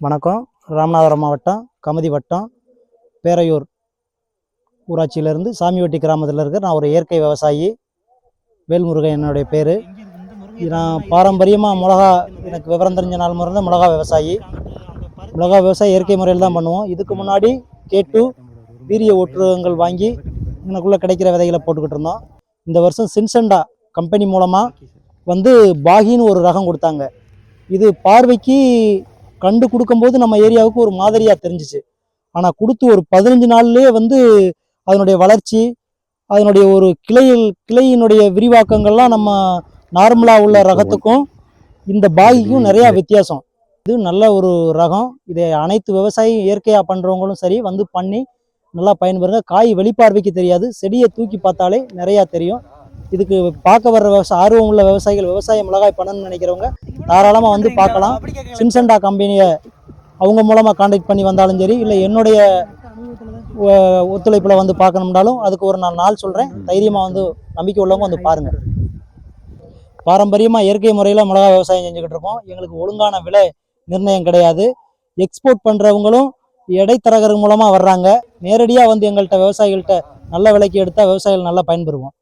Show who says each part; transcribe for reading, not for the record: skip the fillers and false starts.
Speaker 1: வணக்கம். ராமநாதபுரம் மாவட்டம் கமுதி வட்டம் பேரையூர் ஊராட்சியிலேருந்து சாமிவட்டி கிராமத்தில் இருக்கிற நான் ஒரு இயற்கை விவசாயி. வேல்முருகன் என்னுடைய பேர். நான் பாரம்பரியமாக மிளகா, எனக்கு விவரம் தெரிஞ்ச நாள் முறை மிளகா விவசாயி. மிளகா விவசாயம் இயற்கை முறையில் தான் பண்ணுவோம். இதுக்கு முன்னாடி கேட்டு வீரிய ஒட்டுரகங்கள் வாங்கி எனக்குள்ளே கிடைக்கிற விதைகளை போட்டுக்கிட்டு இருந்தோம். இந்த வருஷம் சின்செண்டா கம்பெனி மூலமாக வந்து பாகின்னு ஒரு ரகம் கொடுத்தாங்க. இது பார்வைக்கு கண்டு கொடுக்கும்போது நம்ம ஏரியாவுக்கு ஒரு மாதிரியாக தெரிஞ்சிச்சு. ஆனால் கொடுத்து ஒரு 15 நாள்லேயே வந்து அதனுடைய வளர்ச்சி, அதனுடைய ஒரு கிளையினுடைய விரிவாக்கங்கள்லாம் நம்ம நார்மலாக உள்ள ரகத்துக்கும் இந்த பாகிக்கும் நிறையா வித்தியாசம். இது நல்ல ஒரு ரகம். இதை அனைத்து விவசாயம் இயற்கையாக பண்ணுறவங்களும் சரி வந்து பண்ணி நல்லா பயன்பெறுங்க. காய் வெளிப்பார்வைக்கு தெரியாது, செடியை தூக்கி பார்த்தாலே நிறையா தெரியும். இதுக்கு பார்க்க வர்ற ஆர்வம் உள்ள விவசாயிகள், விவசாய மிளகாய் பண்ணணும்னு நினைக்கிறவங்க தாராளமாக வந்து பார்க்கலாம். சின்செண்டா கம்பெனியை அவங்க மூலமாக கான்டாக்ட் பண்ணி வந்தாலும் சரி, இல்லை என்னுடைய ஒத்துழைப்பில் வந்து பார்க்கணும்னாலும் அதுக்கு ஒரு நாள் சொல்கிறேன். தைரியமாக வந்து நம்பிக்கை உள்ளவங்க வந்து பாருங்கள். பாரம்பரியமாக இயற்கை முறையில் மிளகா விவசாயம் செஞ்சுக்கிட்டு இருக்கோம். எங்களுக்கு ஒழுங்கான விலை நிர்ணயம் கிடையாது. எக்ஸ்போர்ட் பண்ணுறவங்களும் இடைத்தரகர் மூலமாக வர்றாங்க. நேரடியாக வந்து எங்கள்கிட்ட விவசாயிகள்கிட்ட நல்ல விலைக்கு எடுத்தால் விவசாயிகள் நல்லா பயன்பெறுவோம்.